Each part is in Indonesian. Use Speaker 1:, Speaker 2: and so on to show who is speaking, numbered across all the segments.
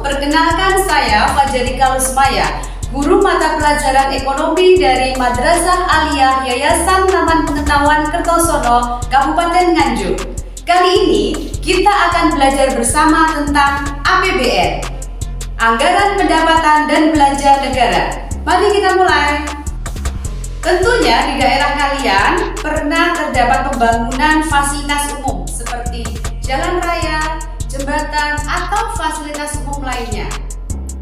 Speaker 1: perkenalkan saya Fajarika Lusmaya, guru mata pelajaran ekonomi dari Madrasah Aliyah Yayasan Taman Pengetahuan Kertosono, Kabupaten Nganjuk. Kali ini kita akan belajar bersama tentang APBN, Anggaran Pendapatan dan Belanja Negara. Mari kita mulai. Tentunya di daerah kalian pernah terdapat pembangunan fasilitas umum seperti jalan raya, jembatan, atau fasilitas umum lainnya.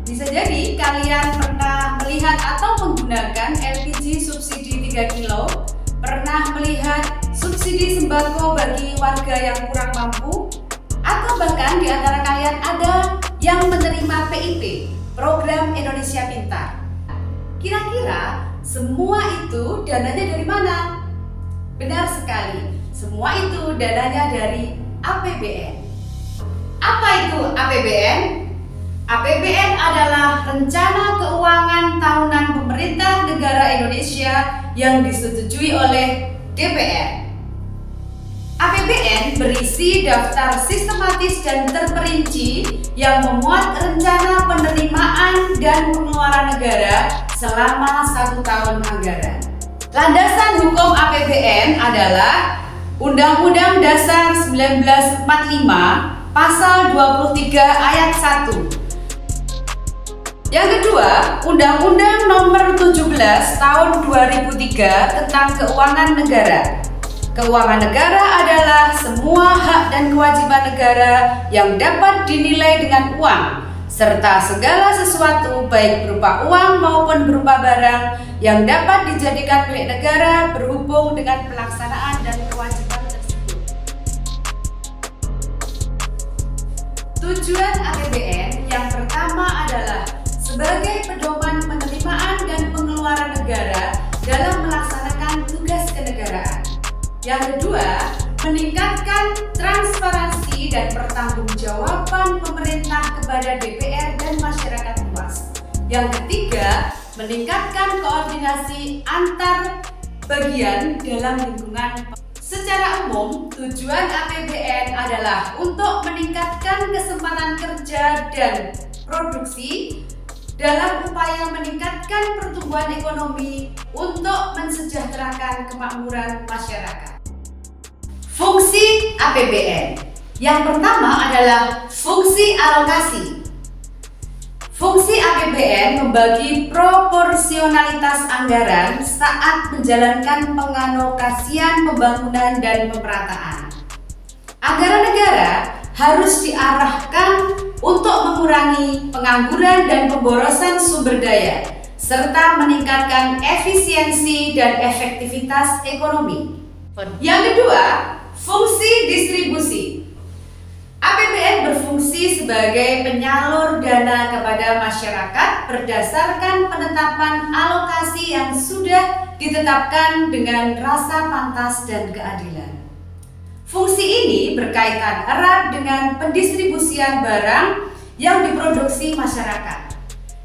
Speaker 1: Bisa jadi kalian pernah melihat atau menggunakan LPG subsidi 3 kilo, pernah melihat subsidi sembako bagi warga yang kurang mampu, atau bahkan di antara kalian ada yang menerima PIP, Program Indonesia Pintar. Kira-kira semua itu dananya dari mana? Benar sekali, semua itu dananya dari APBN. Apa itu APBN? APBN adalah Rencana Keuangan Tahunan Pemerintah Negara Indonesia yang disetujui oleh DPR. APBN berisi daftar sistematis dan terperinci yang memuat rencana penerimaan dan pengeluaran negara selama 1 tahun anggaran. Landasan hukum APBN adalah Undang-Undang Dasar 1945 Pasal 23 Ayat 1. Yang kedua, Undang-Undang Nomor 17 Tahun 2003 tentang Keuangan Negara. Keuangan negara adalah semua hak dan kewajiban negara yang dapat dinilai dengan uang, serta segala sesuatu baik berupa uang maupun berupa barang yang dapat dijadikan milik negara berhubung dengan pelaksanaan dan kewajiban tersebut. Tujuan APBN yang pertama adalah sebagai pedoman penerimaan dan pengeluaran negara dalam melaksanakan tugas kenegaraan. Yang kedua, meningkatkan transparansi dan pertanggungjawaban pemerintah kepada DPR dan masyarakat luas. Yang ketiga, meningkatkan koordinasi antar bagian dalam lingkungan. Secara umum, tujuan APBN adalah untuk meningkatkan kesempatan kerja dan produksi dalam upaya meningkatkan pertumbuhan ekonomi untuk mensejahterakan kemakmuran masyarakat. Fungsi APBN. Yang pertama adalah fungsi alokasi. Fungsi APBN membagi proporsionalitas anggaran saat menjalankan pengalokasian pembangunan dan pemerataan. Anggaran negara harus diarahkan untuk mengurangi pengangguran dan pemborosan sumber daya, serta meningkatkan efisiensi dan efektivitas ekonomi. Yang kedua, fungsi distribusi. APBN berfungsi sebagai penyalur dana kepada masyarakat berdasarkan penetapan alokasi yang sudah ditetapkan dengan rasa pantas dan keadilan. Fungsi ini berkaitan erat dengan pendistribusian barang yang diproduksi masyarakat.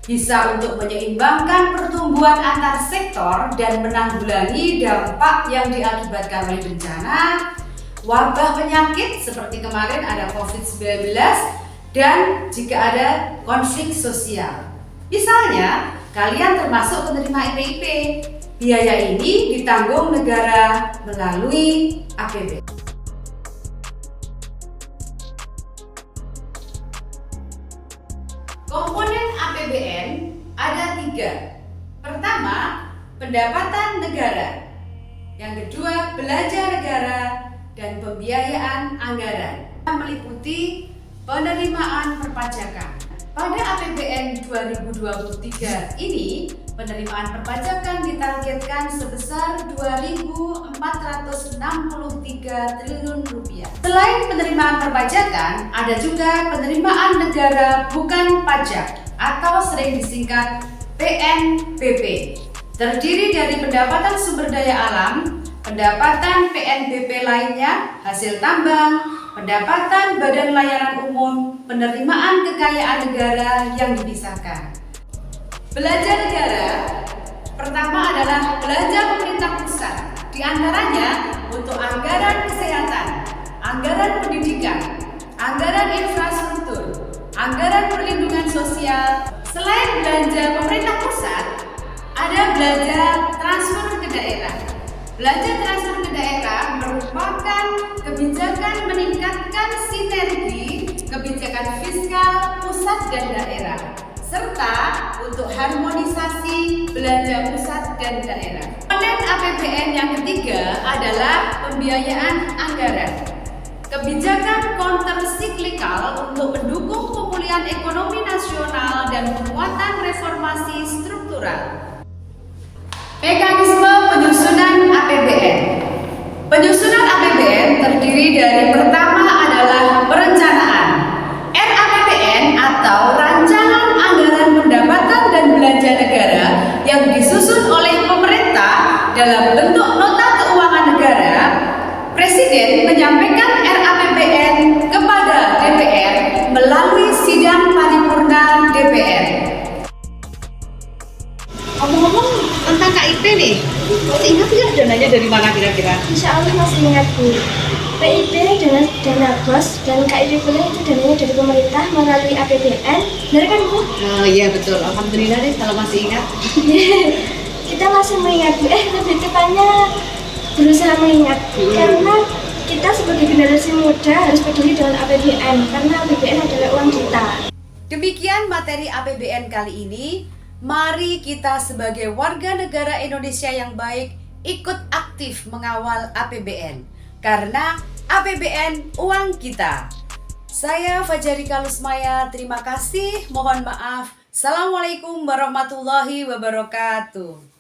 Speaker 1: Bisa untuk menyeimbangkan pertumbuhan antar sektor dan menanggulangi dampak yang diakibatkan oleh bencana, wabah penyakit seperti kemarin ada COVID-19, dan jika ada konflik sosial. Misalnya, kalian termasuk penerima IPIP. Biaya ini ditanggung negara melalui APBN. Komponen APBN ada 3. Pertama, pendapatan negara. Yang kedua, belanja negara, dan pembiayaan anggaran. Meliputi penerimaan perpajakan. Pada APBN 2023 ini, penerimaan perpajakan ditargetkan sebesar Rp2.463 triliun. Selain penerimaan perpajakan, ada juga penerimaan negara bukan pajak atau sering disingkat PNBP. Terdiri dari pendapatan sumber daya alam, pendapatan PNBP lainnya, hasil tambang, pendapatan badan layanan umum, penerimaan kekayaan negara yang dipisahkan. Belanja negara pertama adalah belanja pemerintah pusat, di antaranya untuk anggaran kesehatan, anggaran pendidikan, anggaran infrastruktur, anggaran perlindungan sosial. Selain belanja pemerintah pusat, ada belanja transfer ke daerah. Belanja transfer ke daerah merupakan kebijakan meningkatkan sinergi kebijakan fiskal pusat dan daerah, serta untuk harmonisasi belanja pusat dan daerah. Komponen APBN yang ketiga adalah pembiayaan anggaran. Kebijakan countercyclical untuk mendukung pemulihan ekonomi nasional dan penguatan reformasi struktural. Mekanisme penyusunan APBN. Penyusunan APBN terdiri dari pertama adalah perencanaan. RAPBN atau Rancangan Anggaran Pendapatan dan Belanja Negara yang disusun oleh pemerintah dalam bentuk nota keuangan negara. Presiden menyampaikan RAPBN kepada DPR melalui sidang paripurna DPR. Ngomong-ngomong tentang KIP nih, masih ingat nggak dananya dari mana kira-kira?
Speaker 2: Insya Allah masih ingat Bu. PIP dengan dana BOS dan KIP pula itu dananya dari pemerintah melalui APBN, benar kan Bu?
Speaker 1: Oh iya betul, alhamdulillah deh kalau masih ingat.
Speaker 2: Kita masih mengingat Bu, lebih tepatnya berusaha mengingat karena kita sebagai generasi muda harus peduli dengan APBN karena APBN adalah uang kita.
Speaker 1: Demikian materi APBN kali ini. Mari kita sebagai warga negara Indonesia yang baik ikut aktif mengawal APBN karena APBN uang kita. Saya Fajarika Lusmaya, terima kasih, mohon maaf. Assalamualaikum warahmatullahi wabarakatuh.